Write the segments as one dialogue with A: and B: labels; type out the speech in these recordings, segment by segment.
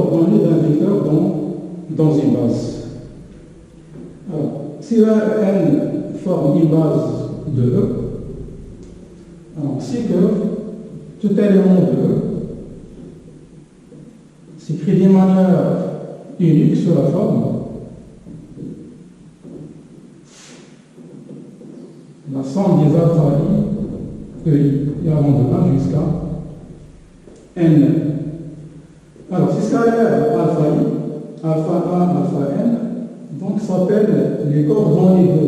A: coordonnées d'un vecteur dans une base. Alors, si la n forme une base de E, alors c'est que tout élément de E s'écrit d'une manière unique sur la forme la somme des alpha i, EI, et allant de 1 jusqu'à n. Alors, c'est scalaire alpha i, alpha 1, alpha n, donc s'appelle les coordonnées de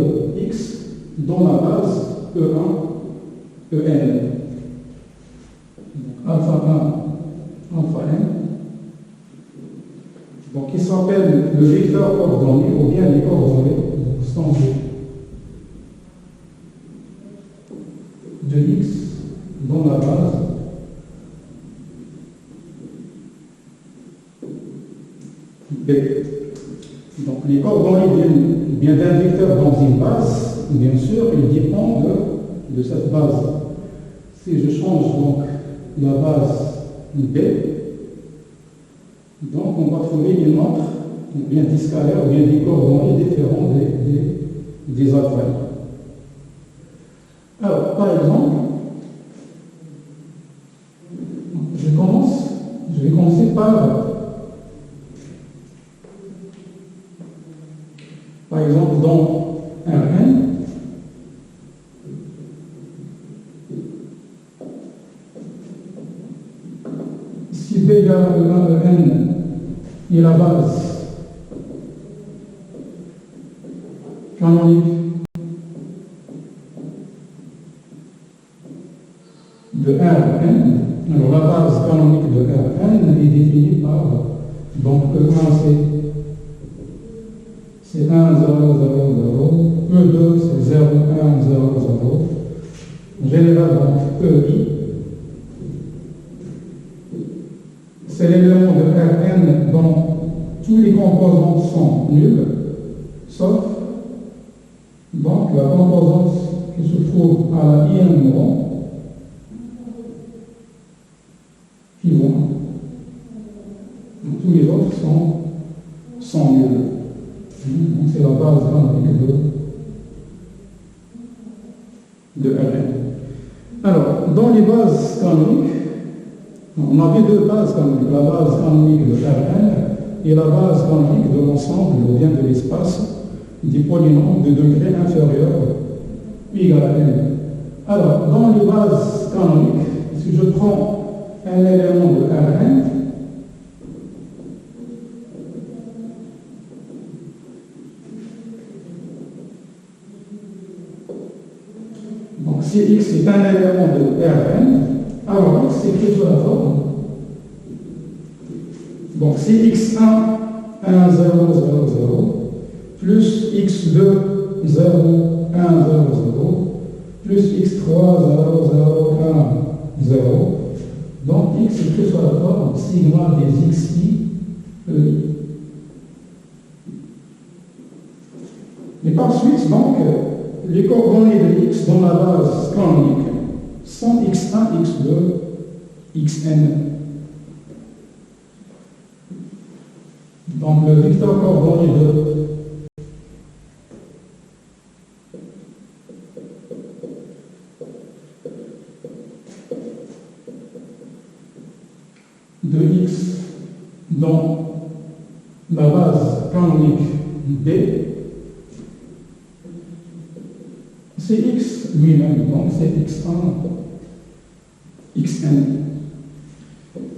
A: x dans la base E1, En. Alpha 1, alpha n. Donc, il s'appelle le vecteur coordonné ou bien les coordonnées standard de x dans la base B. Donc, les coordonnées viennent d'un vecteur dans une base, bien sûr, ils dépendent de cette base. Si je change donc la base B, donc on va trouver une autre, ou bien des scalaires, ou bien des coordonnées différentes des alpha. Alors, par exemple, je vais commencer par exemple, dans Rn, si B égale à N est la base canonique de Rn, alors la base canonique de Rn est définie par, donc E1 c'est 1, 0, 0, 0, E2 c'est 0, 1, 0, 0, en général donc EI, c'est l'élément de Rn dont tous les composants sont nuls, sauf donc la composante qui se trouve à la ième rang, qui vont. Donc, tous les autres sont nuls. Donc, c'est la base canonique de Rn. Alors, dans les bases canoniques, on avait deux bases canoniques, la base canonique de Rn et la base canonique de l'ensemble ou bien de l'espace des polynômes de degré inférieur ou égal à n. Alors, dans les bases canoniques, si je prends un élément de Rn, donc si x est un élément de Rn, alors x est écrit sous la forme. Donc si x1, 1, 0, 0, 0, plus x2, 0, 1, 0, 0, plus x3, 0, 0, 1, 0, donc x est écrit sur la forme sigma des xi, EI. Et par suite, donc, les coordonnées de x dans la base canonique sont x1, x2, xn. Donc, le vecteur coordonné de x dans la base canonique B, c'est x lui-même, donc c'est x1, xn.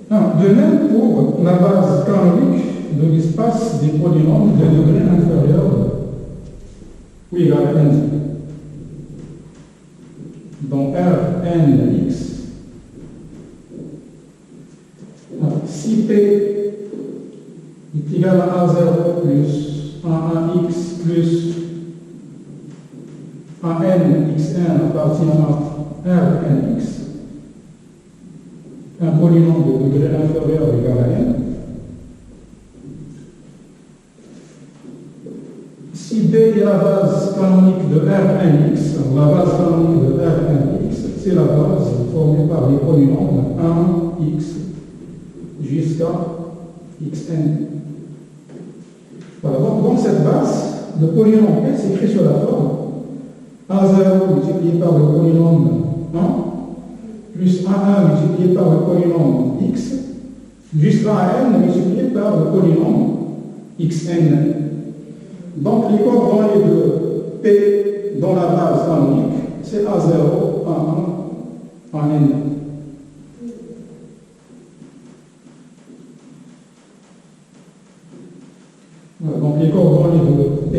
A: De même pour la base canonique de l'espace des polynômes de degré inférieur ou égal à n. Donc Rnx, si P est égal à A0 plus A1x plus AN xn appartient à Rnx, un polynôme de degré inférieur ou égal à n. Si B est la base canonique de Rnx, la base canonique de Rnx, c'est la base formée par les polynômes 1, x jusqu'à xn. Voilà, donc dans cette base, le polynôme P s'écrit sur la forme A0 multiplié par le polynôme 1 plus A1 multiplié par le polynôme x jusqu'à n multiplié par le polynôme xn. Donc les coordonnées de P dans la base canonique, c'est A0, A1, AN. Voilà, donc les coordonnées de P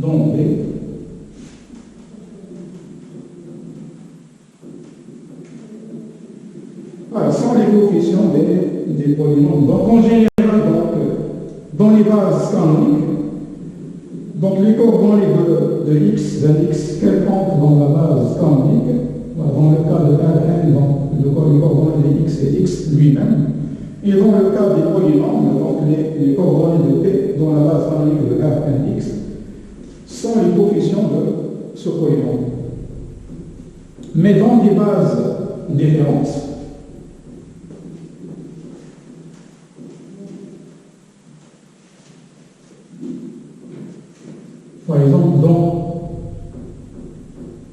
A: dans B voilà, sont les coefficients des polynômes. Donc en général, dans les bases canoniques, donc les coordonnées de x, d'un x quelconque dans la base canonique, voilà, dans le cas de Rn, donc les coordonnées de x et x lui-même, et dans le cas des polynômes, donc les coordonnées de P dans la base canonique de Rnx, sont les coefficients de ce polynôme. Mais dans des bases différentes, par exemple, dans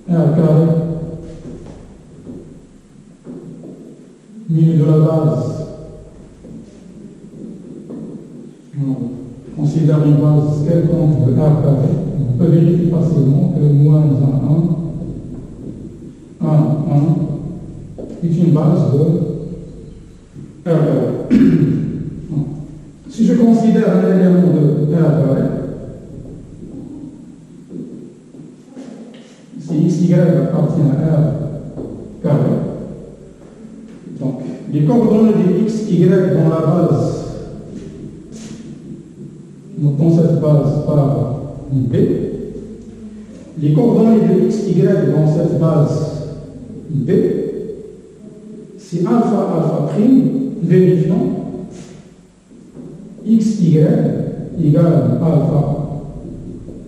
A: R carré, milieu de la base, on considère une base quelconque de R carré, on peut vérifier facilement que moins 1 est une base de R carré. Si je considère un élément de R carré, si xy appartient à R carré, donc les coordonnées de xy dans la base, dans cette base par B, les coordonnées de xy dans cette base B, c'est alpha alpha prime, vérifiant xy égale alpha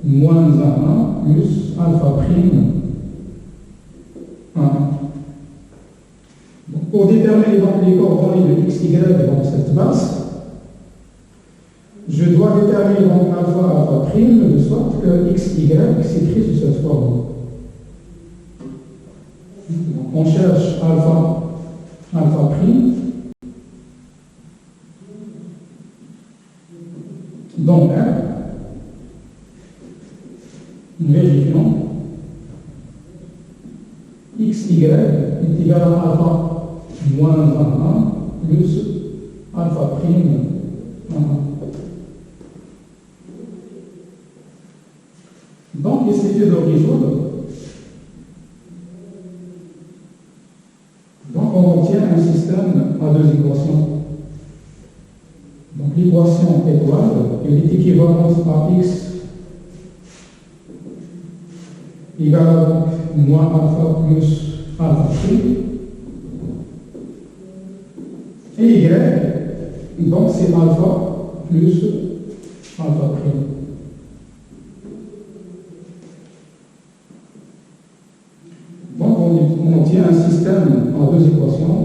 A: moins 1 plus alpha prime 1. Donc, pour déterminer donc les coordonnées de xy dans cette base, je dois déterminer donc alpha alpha prime de sorte que xy s'écrit sous cette forme. Donc, on cherche alpha alpha prime dans R, vérifiant xy est égal à alpha moins 1 plus alpha prime 1. Donc, il suffit de résoudre. Donc, on obtient un système à deux équations. Donc, l'équation étoile, elle est équivalente à x égale à donc moins alpha plus alpha prime. Et y, donc c'est alpha plus alpha prime. Donc on obtient un système en deux équations.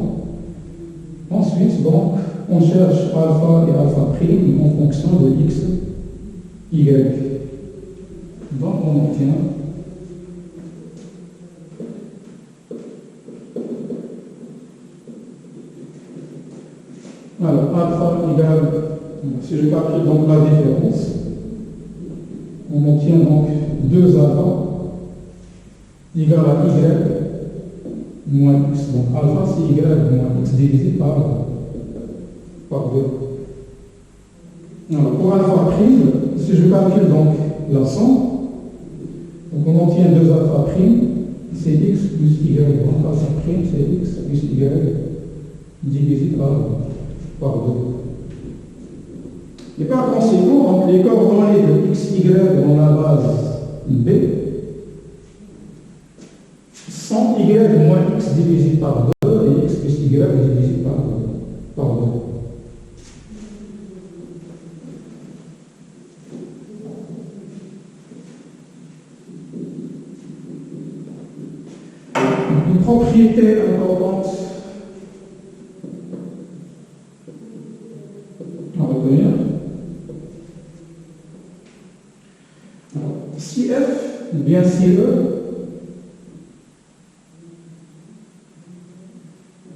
A: Ensuite, donc, on cherche alpha et alpha prime en fonction de x, y. Donc on obtient alors alpha égale, si je calcule donc la différence, on obtient donc 2 alpha égale à y moins x. Donc alpha c'est y moins x divisé par 2. Alors pour alpha prime, si je calcule donc la somme, donc on obtient 2 alpha prime, c'est x plus y. Donc alpha prime c'est x plus y divisé par 2. Et par conséquent, donc, les coordonnées de xy dans la base B sont y moins x divisé par 2 et x plus y divisé par 2. Une propriété importante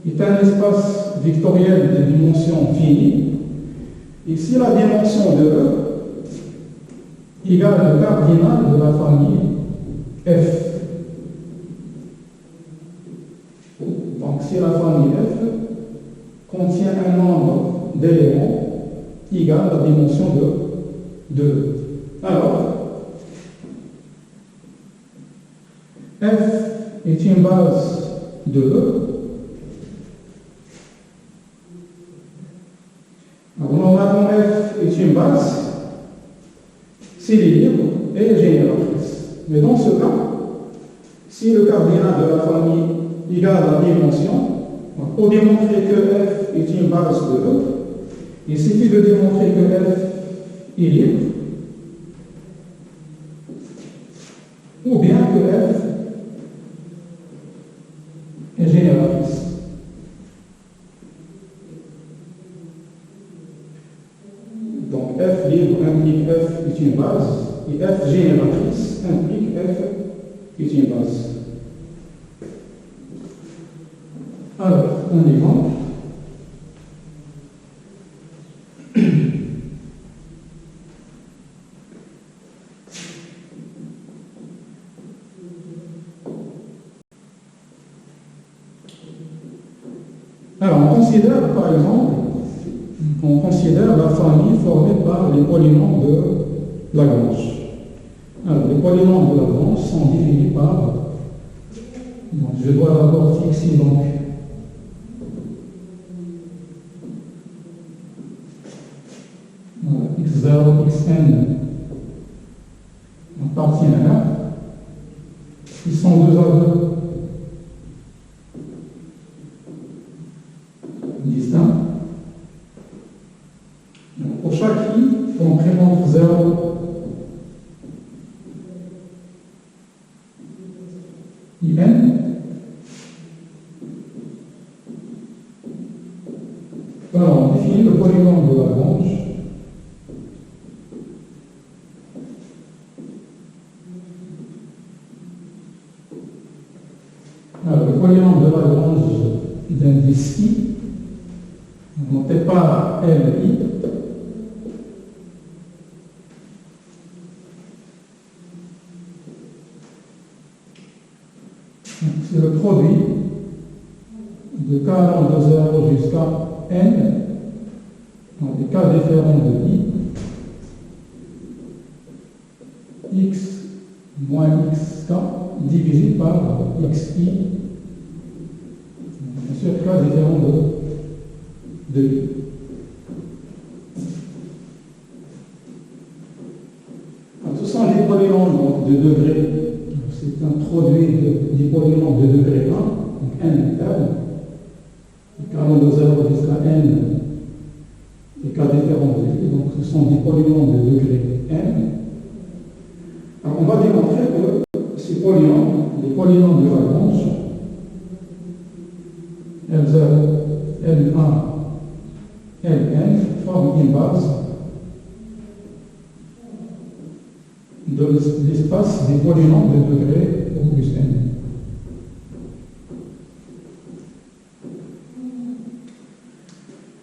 A: est un espace vectoriel de dimension finie. Et si la dimension de E égale le cardinal de la famille F. Donc si la famille F contient un nombre d'éléments égal à la dimension de E. Alors, F est une base de E. Alors, normalement, F est une base, s'il est libre et génératrice. Mais dans ce cas, si le cardinal de la famille égale à la dimension, pour démontrer que F est une base de E, il suffit de démontrer que F est libre, ou bien que F est génératrice. Donc F libre implique F est une base, et F génératrice implique F est une base. Alors, un exemple. Alors, on considère la famille formée par les polynômes de Lagrange. Alors, les polynômes de Lagrange sont définis par, donc, je dois d'abord fixer donc x0, xn appartient à R. Ils sont deux à deux distincts. Pour chaque i, on présente 0 in. Alors, on définit le polynôme de Lagrange. Alors, le polynôme de Lagrange d'indice i, noté par Li, c'est le produit de k allant de 0 jusqu'à n, donc des cas différents de i, x moins xk divisé par xi, bien sûr cas différents de i. Alors, ce sont les polynômes de degré. C'est un produit des polynômes de degré 1, donc n et r, allant de 0 jusqu'à n, des cas différents de i, donc ce sont des polynômes de degré n. Alors on va démontrer que ces polynômes, les polynômes de Lagrange, L0, L1, Ln, forment une base de l'espace des polynômes de degré O plus n.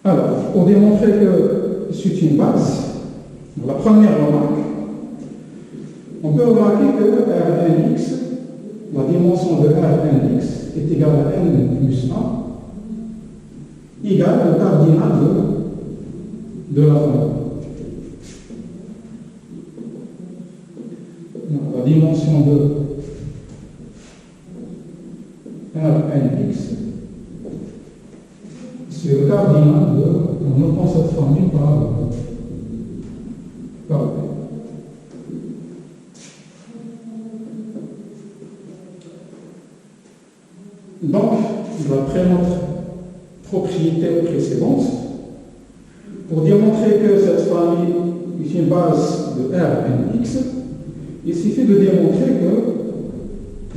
A: Alors, pour démontrer que c'est une base, la première remarque, on peut remarquer que Rnx, la dimension de Rnx est égale à n plus 1, égale au cardinal de la famille. La dimension de Rnx, c'est le cardinal de, on reprend cette famille par P. Donc, d'après notre propriété précédente, pour démontrer que cette famille est une base de Rnx, il suffit de démontrer que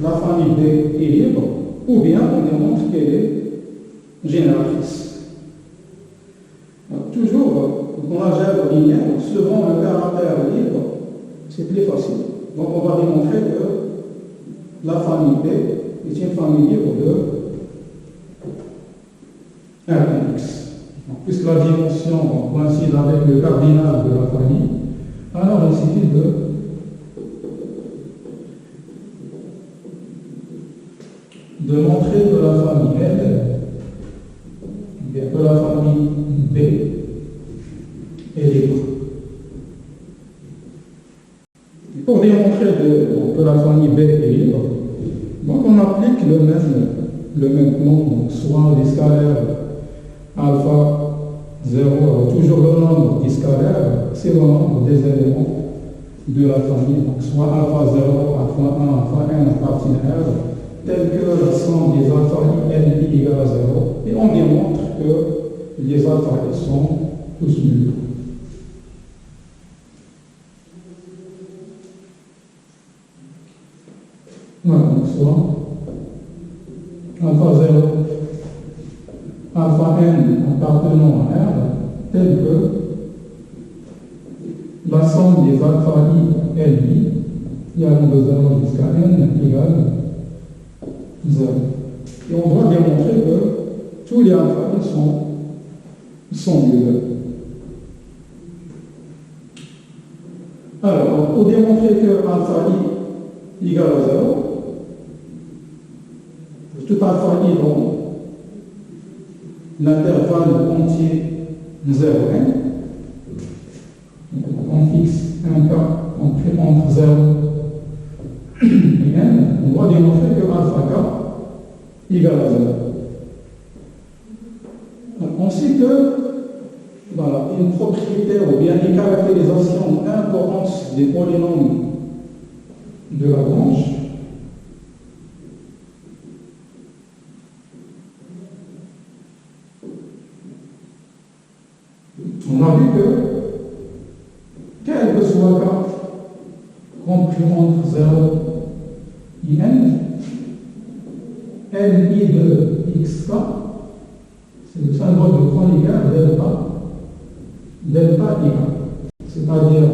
A: la famille B est libre, ou bien on démontre qu'elle est génératrice. Donc, toujours, dans l'algèbre linéaire, selon le caractère libre, c'est plus facile. Donc on va démontrer que la famille B est une famille libre Rx. Puisque la dimension coïncide avec le cardinal de la famille, alors il suffit de montrer que la famille L, bien que la famille B est libre. Et pour démontrer que la famille B est libre, donc on applique le même nom, soit les scalaires alpha 0, toujours le nombre des scalaires, c'est le nombre des éléments de la famille, donc soit alpha 0, alpha 1, alpha n appartient à R, tel que la somme des alpha i n i égale à 0, et on démontre que les alpha i sont tous nuls. Voilà, donc soit alpha 0, alpha n appartenant à R, tel que la somme des alpha i et i, allant de 0 jusqu'à n, égale 0. Et on doit démontrer que tous les alpha i sont nuls. Alors, pour démontrer que alpha i égale à 0, tout alpha i dans l'intervalle entier 0n, on fixe un cas entre 0 et n, on doit démontrer que alpha k égale à 0. On sait que voilà, une propriété ou bien une caractérisation importante des polynômes de Lagrange on a vu que, quel que soit k compris entre 0 et n, Li de xk, c'est le symbole de Kronecker delta I. C'est-à-dire,